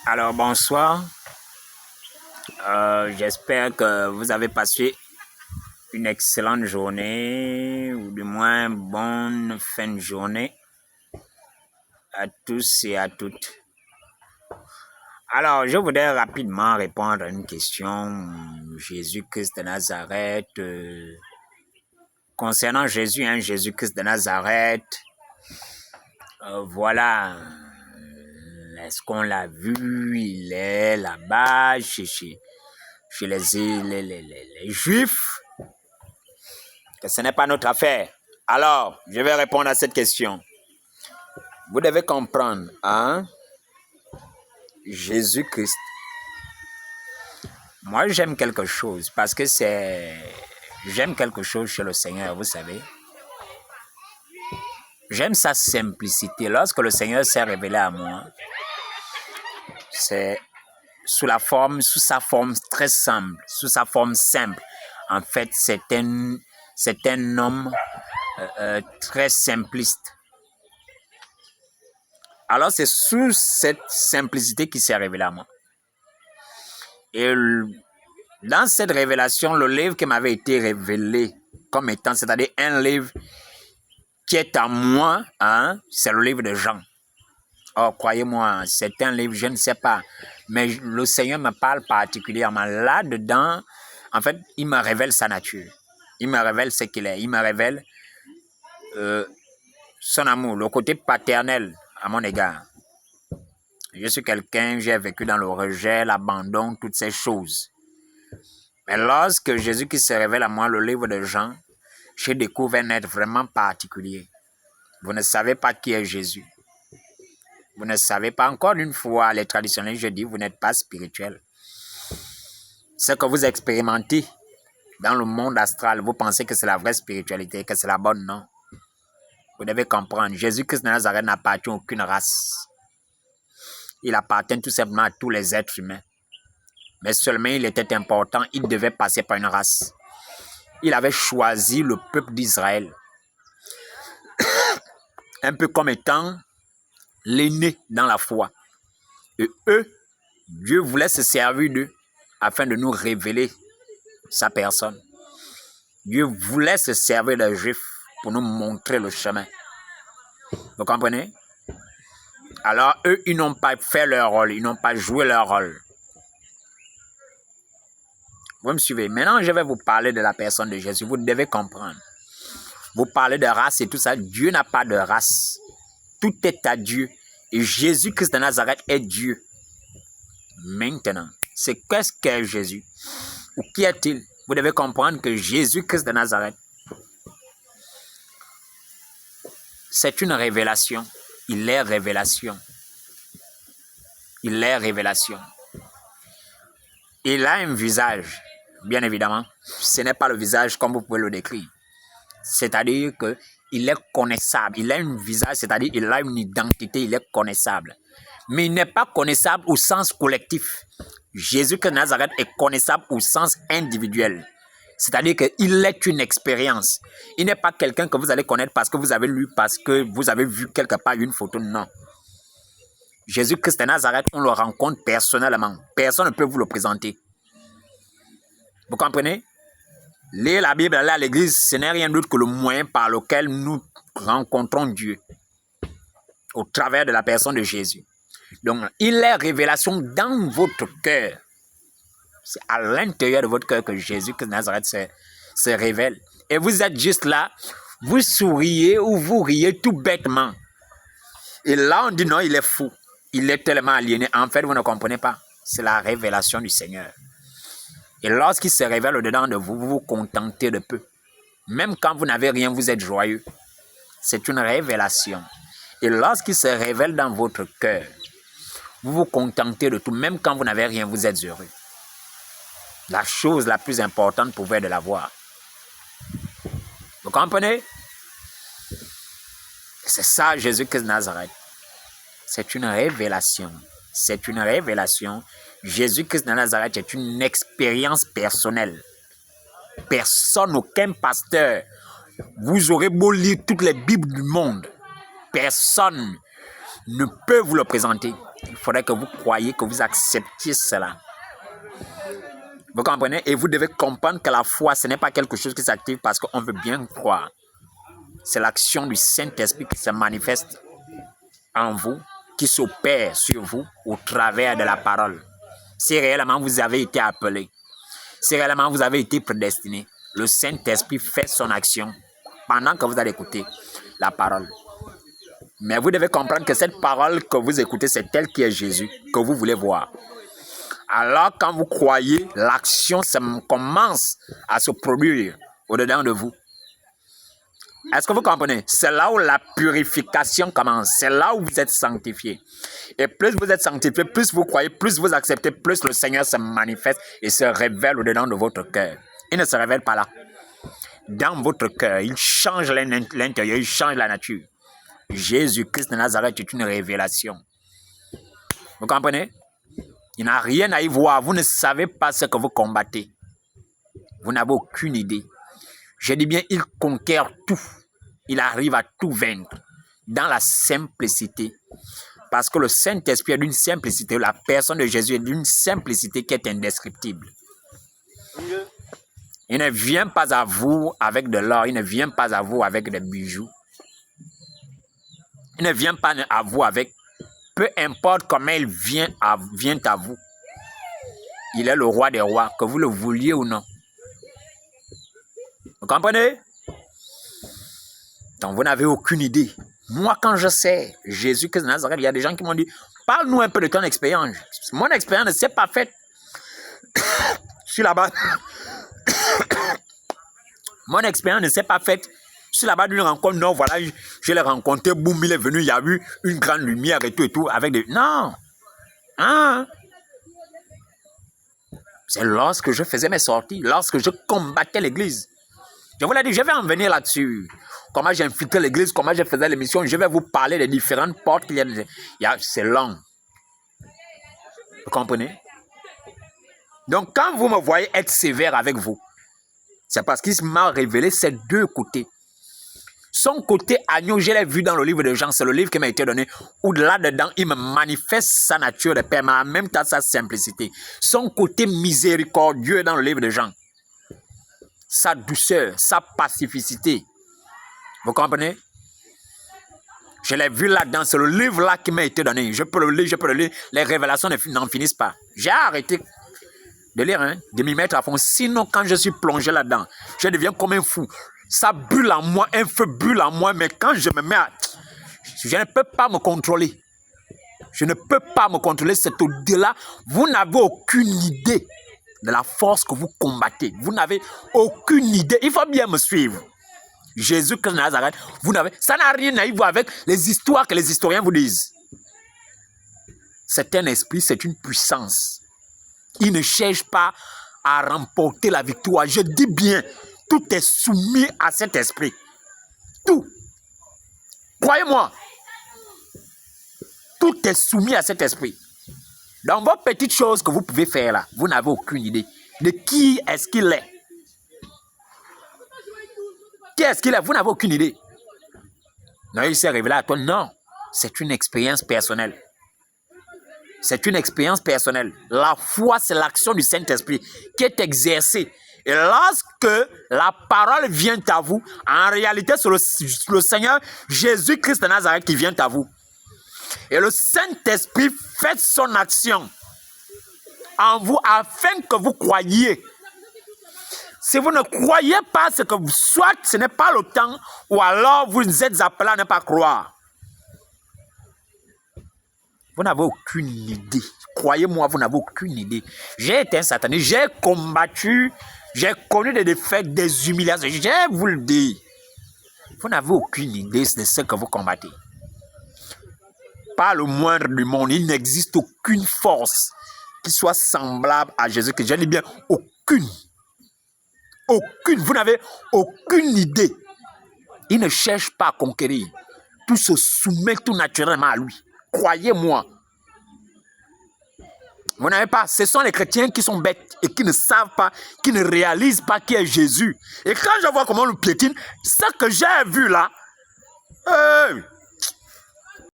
Alors bonsoir, j'espère que vous avez passé une excellente journée ou du moins bonne fin de journée à tous et à toutes. Alors je voudrais rapidement répondre à une question. Jésus-Christ de Nazareth, concernant Jésus, Jésus-Christ de Nazareth, voilà, est-ce qu'on l'a vu? Il est là-bas chez les Juifs, que ce n'est pas notre affaire. Alors, je vais répondre à cette question. Vous devez comprendre, Jésus-Christ. Moi, j'aime quelque chose parce que j'aime quelque chose chez le Seigneur, vous savez. J'aime sa simplicité. Lorsque le Seigneur s'est révélé à moi, c'est sous sa forme très simple, sous sa forme simple. En fait, c'est un homme très simpliste. Alors, c'est sous cette simplicité qu'il s'est révélé à moi. Et dans cette révélation, le livre qui m'avait été révélé comme étant, c'est-à-dire un livre qui est à moi, c'est le livre de Jean. Oh, croyez-moi, c'est un livre, je ne sais pas, mais le Seigneur me parle particulièrement. Là-dedans, en fait, il me révèle sa nature. Il me révèle ce qu'il est. Il me révèle son amour, le côté paternel à mon égard. Je suis quelqu'un, j'ai vécu dans le rejet, l'abandon, toutes ces choses. Mais lorsque Jésus qui se révèle à moi, le livre de Jean, j'ai découvert un être vraiment particulier. Vous ne savez pas qui est Jésus. Vous ne savez pas, encore une fois, les traditionnels, je dis, vous n'êtes pas spirituel. Ce que vous expérimentez dans le monde astral, vous pensez que c'est la vraie spiritualité, que c'est la bonne, non? Vous devez comprendre, Jésus-Christ de Nazareth n'appartient à aucune race. Il appartient tout simplement à tous les êtres humains. Mais seulement il était important, il devait passer par une race. Il avait choisi le peuple d'Israël, un peu comme étant l'aîné dans la foi. Et eux, Dieu voulait se servir d'eux afin de nous révéler sa personne. Dieu voulait se servir des Juifs pour nous montrer le chemin. Vous comprenez? Alors eux, ils n'ont pas fait leur rôle, ils n'ont pas joué leur rôle. Vous me suivez? Maintenant, je vais vous parler de la personne de Jésus. Vous devez comprendre. Vous parlez de race et tout ça. Dieu n'a pas de race. Tout est à Dieu. Et Jésus-Christ de Nazareth est Dieu. Maintenant, c'est qu'est-ce qu'est Jésus? Ou qui est-il? Vous devez comprendre que Jésus-Christ de Nazareth, c'est une révélation. Il est révélation. Il est révélation. Il a un visage, bien évidemment. Ce n'est pas le visage comme vous pouvez le décrire. C'est-à-dire qu'il est connaissable. Il a un visage, c'est-à-dire qu'il a une identité, il est connaissable. Mais il n'est pas connaissable au sens collectif. Jésus-Christ de Nazareth est connaissable au sens individuel. C'est-à-dire qu'il est une expérience. Il n'est pas quelqu'un que vous allez connaître parce que vous avez lu, parce que vous avez vu quelque part une photo. Non. Jésus-Christ de Nazareth, on le rencontre personnellement. Personne ne peut vous le présenter. Vous comprenez? Lire la Bible, aller à l'église, ce n'est rien d'autre que le moyen par lequel nous rencontrons Dieu au travers de la personne de Jésus. Donc, il est révélation dans votre cœur. C'est à l'intérieur de votre cœur que Jésus-Christ de Nazareth se révèle. Et vous êtes juste là, vous souriez ou vous riez tout bêtement. Et là, on dit non, il est fou. Il est tellement aliéné. En fait, vous ne comprenez pas. C'est la révélation du Seigneur. Et lorsqu'il se révèle au-dedans de vous, vous vous contentez de peu. Même quand vous n'avez rien, vous êtes joyeux. C'est une révélation. Et lorsqu'il se révèle dans votre cœur, vous vous contentez de tout. Même quand vous n'avez rien, vous êtes heureux. La chose la plus importante pour vous est de l'avoir. Vous comprenez? C'est ça, Jésus-Christ de Nazareth. C'est une révélation. C'est une révélation. Jésus-Christ de Nazareth est une expérience personnelle. Personne, aucun pasteur. Vous aurez beau lire toutes les Bibles du monde. Personne ne peut vous le présenter. Il faudrait que vous croyiez, que vous acceptiez cela. Vous comprenez? Et vous devez comprendre que la foi, ce n'est pas quelque chose qui s'active parce qu'on veut bien croire. C'est l'action du Saint-Esprit qui se manifeste en vous, qui s'opère sur vous au travers de la parole. Si réellement vous avez été appelé, si réellement vous avez été prédestiné, le Saint-Esprit fait son action pendant que vous allez écouter la parole. Mais vous devez comprendre que cette parole que vous écoutez, c'est elle qui est Jésus, que vous voulez voir. Alors, quand vous croyez, l'action commence à se produire au-dedans de vous. Est-ce que vous comprenez? C'est là où la purification commence. C'est là où vous êtes sanctifié. Et plus vous êtes sanctifié, plus vous croyez, plus vous acceptez, plus le Seigneur se manifeste et se révèle au-dedans de votre cœur. Il ne se révèle pas là. Dans votre cœur, il change l'intérieur, il change la nature. Jésus-Christ de Nazareth est une révélation. Vous comprenez? Il n'a rien à y voir. Vous ne savez pas ce que vous combattez. Vous n'avez aucune idée. Je dis bien, il conquiert tout. Il arrive à tout vaincre dans la simplicité. Parce que le Saint-Esprit est d'une simplicité. La personne de Jésus est d'une simplicité qui est indescriptible. Il ne vient pas à vous avec de l'or. Il ne vient pas à vous avec des bijoux. Il ne vient pas à vous avec... Peu importe comment il vient à vous. Il est le roi des rois, que vous le vouliez ou non. Vous comprenez? Donc vous n'avez aucune idée. Moi, quand je sais Jésus-Christ de Nazareth, il y a des gens qui m'ont dit, parle-nous un peu de ton expérience. Mon expérience ne s'est pas faite. Je suis là-bas. Mon expérience ne s'est pas faite. Je suis là-bas d'une rencontre. Non, voilà, je l'ai rencontré. Boum, il est venu. Il y a eu une grande lumière et tout. Avec des... Non. Hein? C'est lorsque je faisais mes sorties, lorsque je combattais l'église. Je vous l'ai dit, je vais en venir là-dessus. Comment j'ai infiltré l'église, comment je faisais l'émission. Je vais vous parler des différentes portes qu'il y a. C'est long. Vous comprenez? Donc, quand vous me voyez être sévère avec vous, c'est parce qu'il m'a révélé ces deux côtés. Son côté agneau, je l'ai vu dans le livre de Jean, c'est le livre qui m'a été donné, où là-dedans, il me manifeste sa nature de père, mais en même temps sa simplicité. Son côté miséricordieux dans le livre de Jean. Sa douceur, sa pacificité. Vous comprenez? Je l'ai vu là-dedans, c'est le livre-là qui m'a été donné. Je peux le lire, les révélations n'en finissent pas. J'ai arrêté de lire, de m'y mettre à fond. Sinon, quand je suis plongé là-dedans, je deviens comme un fou. Ça bulle en moi, un feu bulle en moi, mais quand je me mets à... Je ne peux pas me contrôler. Je ne peux pas me contrôler, c'est au-delà. Vous n'avez aucune idée de la force que vous combattez. Vous n'avez aucune idée. Il faut bien me suivre. Jésus-Christ de Nazareth, vous n'avez... Ça n'a rien à voir avec les histoires que les historiens vous disent. C'est un esprit, c'est une puissance. Il ne cherche pas à remporter la victoire. Je dis bien... Tout est soumis à cet esprit. Tout. Croyez-moi. Tout est soumis à cet esprit. Dans vos petites choses que vous pouvez faire là, vous n'avez aucune idée de qui est-ce qu'il est. Qui est-ce qu'il est? Vous n'avez aucune idée. Non, il s'est révélé à toi. Non. C'est une expérience personnelle. C'est une expérience personnelle. La foi, c'est l'action du Saint-Esprit qui est exercée. Et lorsque la parole vient à vous, en réalité, c'est le Seigneur Jésus-Christ de Nazareth qui vient à vous. Et le Saint-Esprit fait son action en vous afin que vous croyiez. Si vous ne croyez pas, c'est que soit ce n'est pas le temps, ou alors vous êtes appelé à ne pas croire. Vous n'avez aucune idée. Croyez-moi, vous n'avez aucune idée. J'ai été un sataniste, j'ai combattu... J'ai connu des défaites, des humiliations. Je vous le dis. Vous n'avez aucune idée de ce que vous combattez. Pas le moindre du monde. Il n'existe aucune force qui soit semblable à Jésus-Christ. Je dis bien aucune. Aucune. Vous n'avez aucune idée. Il ne cherche pas à conquérir. Tout se soumet tout naturellement à lui. Croyez-moi. Vous n'avez pas, ce sont les chrétiens qui sont bêtes et qui ne savent pas, qui ne réalisent pas qui est Jésus. Et quand je vois comment on le piétine, ce que j'ai vu là,